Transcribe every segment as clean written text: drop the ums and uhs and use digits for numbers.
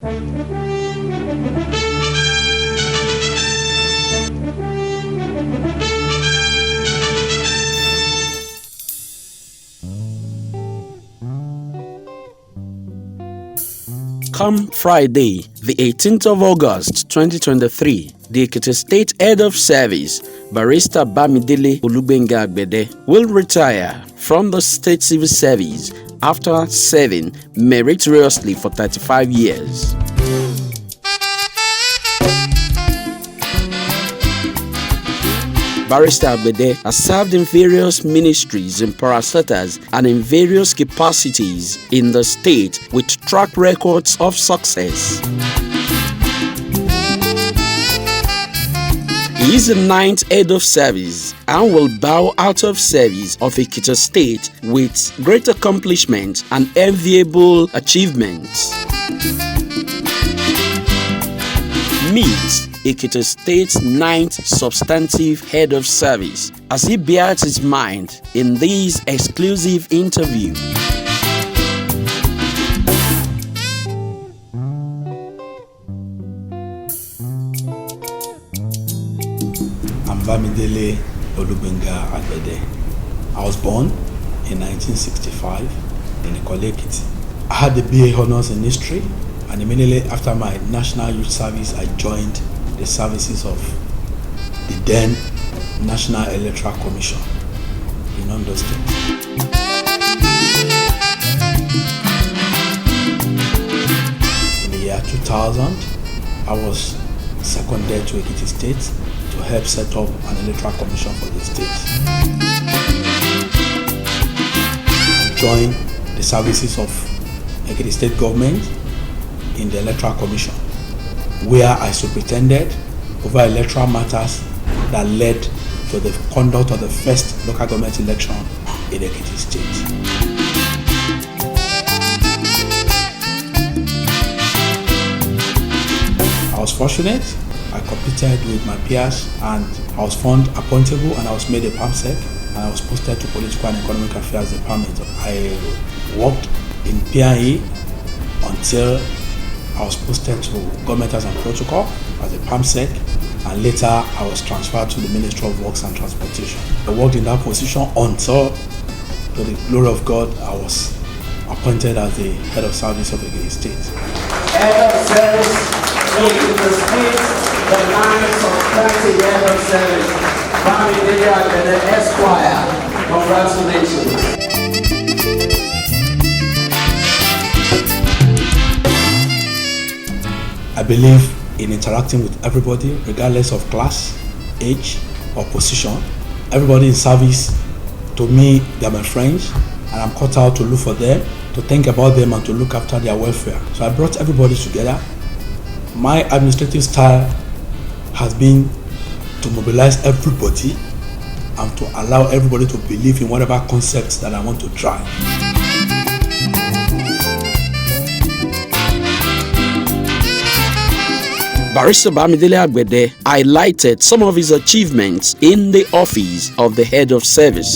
Come Friday, the 18th of August 2023, the Ekiti State Head of Service, Barrister Bamidele Olubenga Agbede, will retire from the State Civil Service after serving meritoriously for 35 years. Barrister Agbede has served in various ministries and parastatals and in various capacities in the state with track records of success. He is the 9th head of service and will bow out of service of Ekiti State with great accomplishments and enviable achievements. Meet Ekiti State's 9th substantive head of service as he bears his mind in this exclusive interview. I'm Bamidele Olubenga Agbede. I was born in 1965 in Ekiti. I had the BA Honours in History, and immediately after my National Youth Service, I joined the services of the then National Electoral Commission in Ondo State. In the year 2000, I was seconded to Ekiti State to help set up an electoral commission for the state. I joined the services of Ekiti State government in the electoral commission, where I superintended over electoral matters that led to the conduct of the first local government election in Ekiti State. I was fortunate. I competed with my peers and I was found appointable and I was made a PAMSEC and I was posted to Political and Economic Affairs Department. I worked in PIE until I was posted to Government and Protocol as a PAMSEC, and later I was transferred to the Ministry of Works and Transportation. I worked in that position until, to the glory of God, I was appointed as the head of service of Ekiti State. Head of service in the state, the 9th substantive head of service, Bamidele Agbede Esquire. Congratulations. I believe in interacting with everybody, regardless of class, age, or position. Everybody in service, to me, they are my friends, and I'm cut out to look for them, to think about them, and to look after their welfare. So I brought everybody together. My administrative style has been to mobilize everybody and to allow everybody to believe in whatever concepts that I want to drive. Barrister Bamidele Agbede highlighted some of his achievements in the office of the head of service.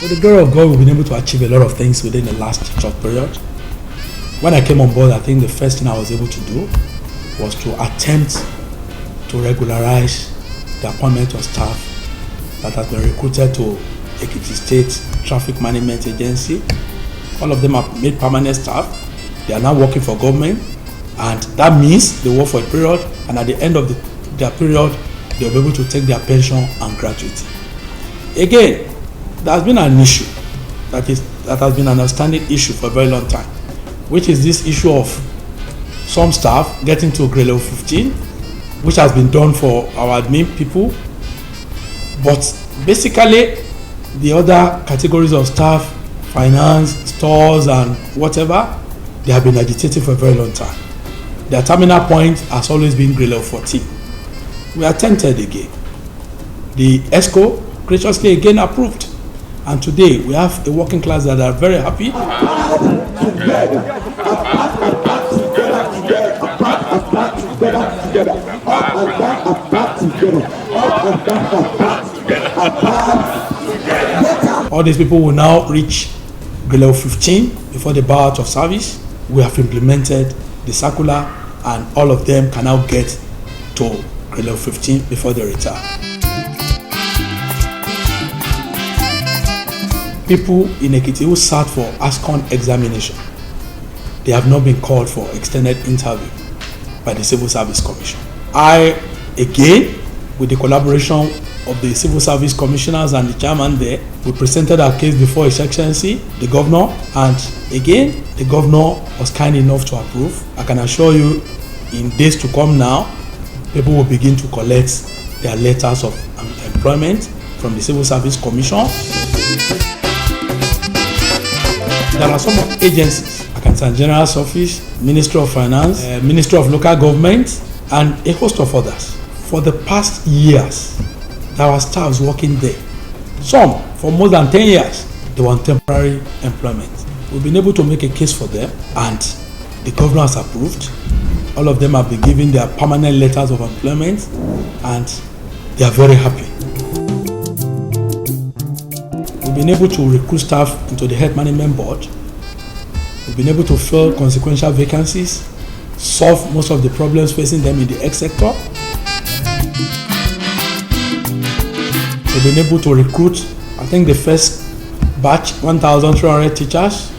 With the glory of God, we've been able to achieve a lot of things within the last short period. When I came on board, I think the first thing I was able to do was to attempt to regularize the appointment of staff that has been recruited to Ekiti State Traffic Management Agency. All of them are made permanent staff. They are now working for government, and that means they work for a period, and at the end of their period, they'll be able to take their pension and gratuity. Again, there has been an issue that has been an outstanding issue for a very long time, which is this issue of some staff getting to grade level 15, which has been done for our admin people, but basically the other categories of staff, finance, stores, and whatever, they have been agitating for a very long time. Their terminal point has always been grade level 14. We attempted again. The ESCO graciously again approved. And today we have a working class that are very happy. All these people will now reach grade level 15 before the bar out of service. We have implemented the circular, and all of them can now get to grade level 15 before they retire. People in Ekiti who sat for ASCON examination, they have not been called for extended interview by the Civil Service Commission. I, again, with the collaboration of the Civil Service Commissioners and the chairman there, we presented our case before His Excellency, the governor, and again, the governor was kind enough to approve. I can assure you, in days to come now, people will begin to collect their letters of employment from the Civil Service Commission. There are some agencies, Accountant General's Office, Ministry of Finance, Ministry of Local Government, and a host of others. For the past years, there were staffs working there. Some, for more than 10 years, they were on temporary employment. We've been able to make a case for them, and the governor has approved. All of them have been given their permanent letters of employment, and they are very happy. We've been able to recruit staff into the Health Management Board. We've been able to fill consequential vacancies, solve most of the problems facing them in the health sector. We've been able to recruit, I think, the first batch, 1,300 teachers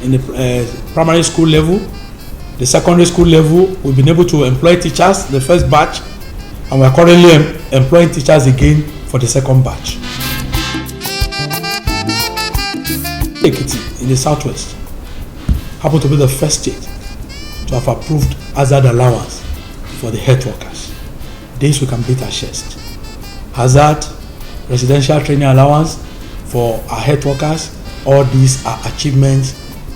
in the primary school level. The secondary school level, we've been able to employ teachers, the first batch, and we're currently employing teachers again for the second batch. Ekiti in the southwest happened to be the first state to have approved hazard allowance for the health workers. This we can beat our chest. Hazard, residential training allowance for our health workers, all these are achievements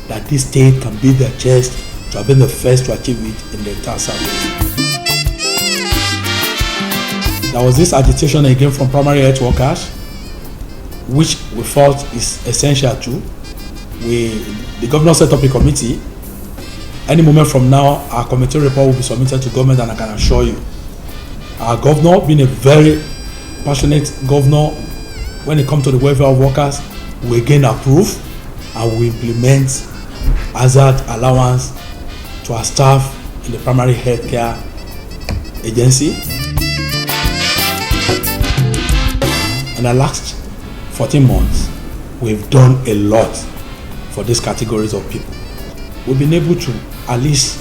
that this state can beat their chest to have been the first to achieve it in the entire southwest. There was this agitation again from primary health workers, which we felt is essential too. The governor set up a committee. Any moment from now, our committee report will be submitted to government, and I can assure you, our governor, being a very passionate governor, when it comes to the welfare of workers, we again approve and we implement hazard allowance to our staff in the primary health care agency. In the last 14 months, we've done a lot for these categories of people. We've been able to at least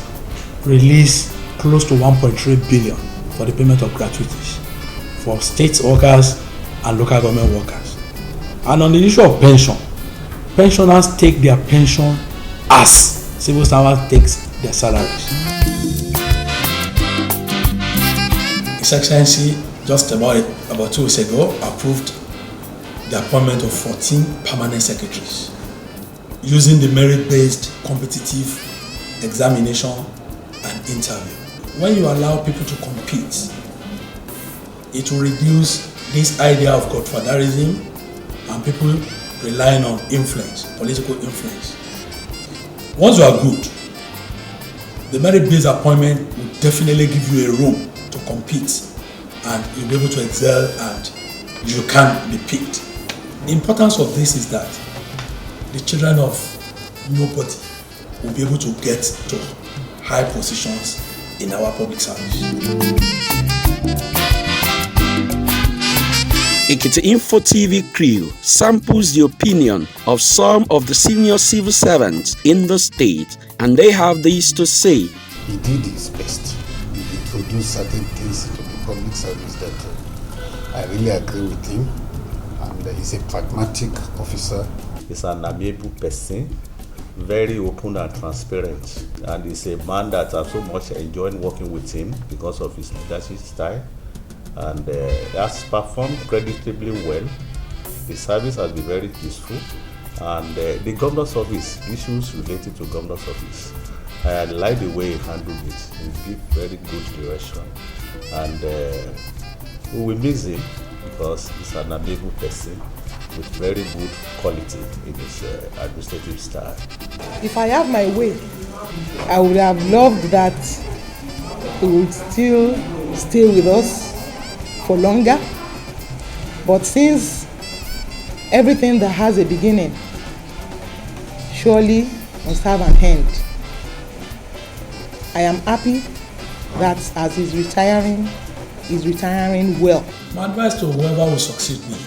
release close to 1.3 billion for the payment of gratuities for state workers and local government workers. And on the issue of pension, pensioners take their pension as civil servants takes their salaries. His Excellency, just about 2 weeks ago, approved the appointment of 14 permanent secretaries using the merit-based competitive examination and interview. When you allow people to compete, it will reduce this idea of godfatherism and people relying on influence, political influence. Once you are good, the merit-based appointment will definitely give you a room to compete, and you'll be able to excel and you can be picked. The importance of this is that the children of nobody will be able to get to high positions in our public service. Ekiti Info TV crew samples the opinion of some of the senior civil servants in the state, and they have this to say. He did his best. He introduced certain things to the public service that I really agree with him. And he's a pragmatic officer. He's an amiable person, very open and transparent, and he's a man that I so much enjoyed working with him because of his leadership style, and has performed creditably well. The service has been very peaceful, and the governor's office, issues related to governor's office, I like the way he handled it. He gave very good direction, and we will miss him because he's an amiable person with very good quality in his administrative style. If I have my way, I would have loved that he would still stay with us for longer. But since everything that has a beginning surely must have an end. I am happy that as he's retiring well. My advice to whoever will succeed me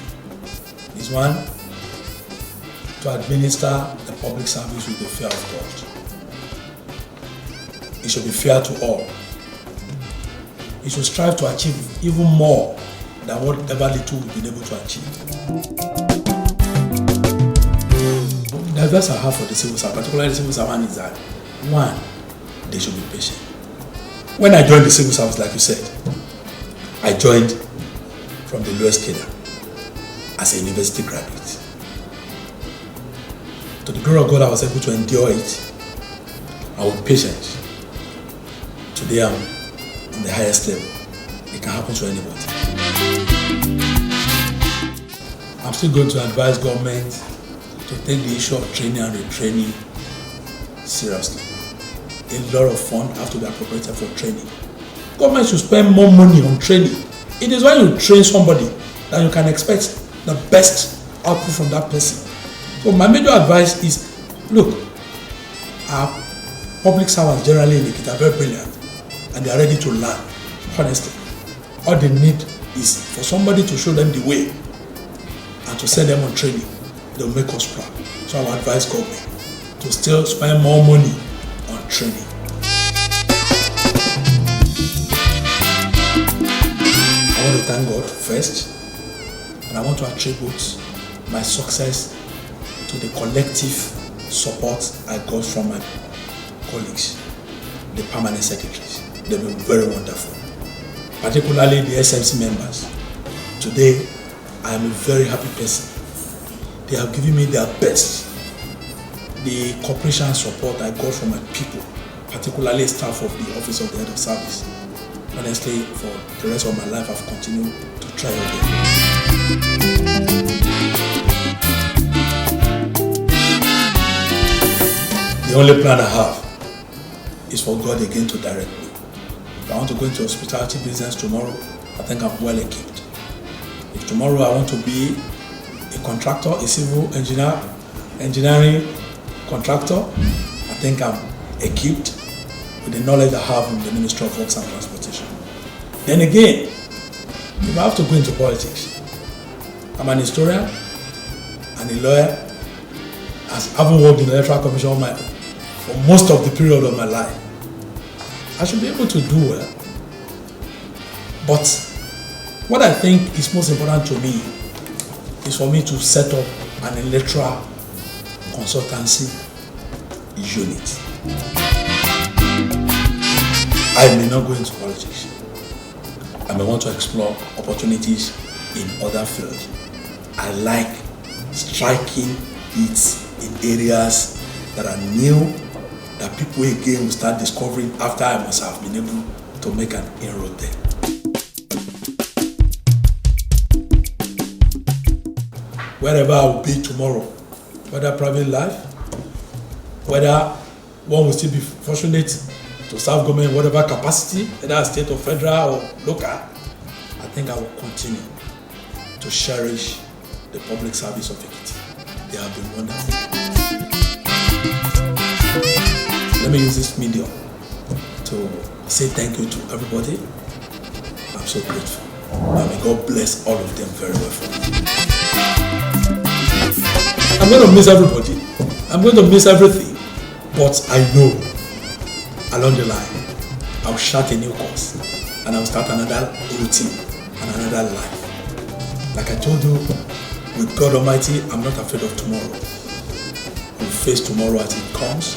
is one, to administer the public service with the fear of God. It should be fair to all. It should strive to achieve even more than whatever little we've been able to achieve. The advice I have for the civil servant, particularly the civil servant, is that one, they should be patient. When I joined the civil service, like you said, I joined from the lowest cadre as a university graduate. To the glory of God, I was able to endure it. I was patient. Today I'm on the highest level. It can happen to anybody. I'm still going to advise government to take the issue of training and retraining seriously. A lot of funds have to be appropriated for training. Government should spend more money on training. It is when you train somebody that you can expect the best output from that person. So my major advice is, look, our public servants generally in Ekiti are very brilliant and they are ready to learn, honestly. All they need is for somebody to show them the way and to send them on training. They'll make us proud. So I will advise government to still spend more money on training. I want to thank God first, and I want to attribute my success to the collective support I got from my colleagues, the permanent secretaries. They've been very wonderful, particularly the SMC members. Today, I am a very happy person. They have given me their best. The cooperation and support I got from my people, particularly staff of the Office of the Head of Service. Honestly, for the rest of my life, I've continued to try again. The only plan I have is for God again to direct me. If I want to go into hospitality business tomorrow, I think I'm well equipped. If tomorrow I want to be a contractor, a civil engineering contractor, I think I'm equipped with the knowledge I have in the Ministry of Works and Transportation. Then again, if I have to go into politics, I'm an historian and a lawyer. I haven't worked in the Electoral Commission for most of the period of my life. I should be able to do well. But what I think is most important to me is for me to set up an electoral consultancy unit. I may not go into politics. I may want to explore opportunities in other fields. I like striking hits in areas that are new, that people again will start discovering after I must have been able to make an inroad there. Wherever I will be tomorrow, whether private life, whether one will still be fortunate to serve government in whatever capacity, whether state or federal or local, I think I will continue to cherish the public service of Ekiti. They have been wonderful. Let me use this medium to say thank you to everybody. I'm so grateful. And may God bless all of them very well for me. I'm going to miss everybody. I'm going to miss everything. But I know along the line, I'll start a new course and I'll start another routine and another life. Like I told you, with God Almighty, I'm not afraid of tomorrow. We'll face tomorrow as it comes,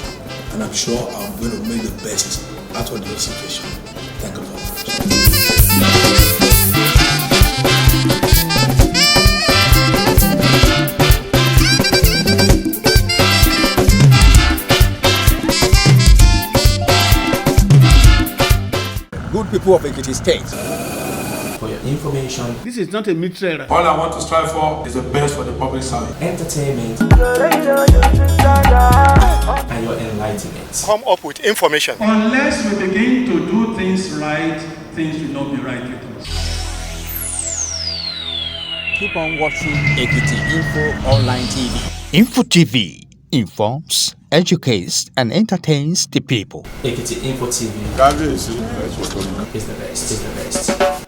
and I'm sure I'm going to make the best out of the situation. Thank you very much. Good people of Ekiti State. For your information, This is not a military errand. All I want to strive for is the best for the public service. entertainment, and your enlightenment. Come up with information. Unless we begin to do things right, things will not be right with us. Keep on watching Ekiti Info Online TV. Info TV, informs, educates, and entertains the people. Ekiti Info TV is the best.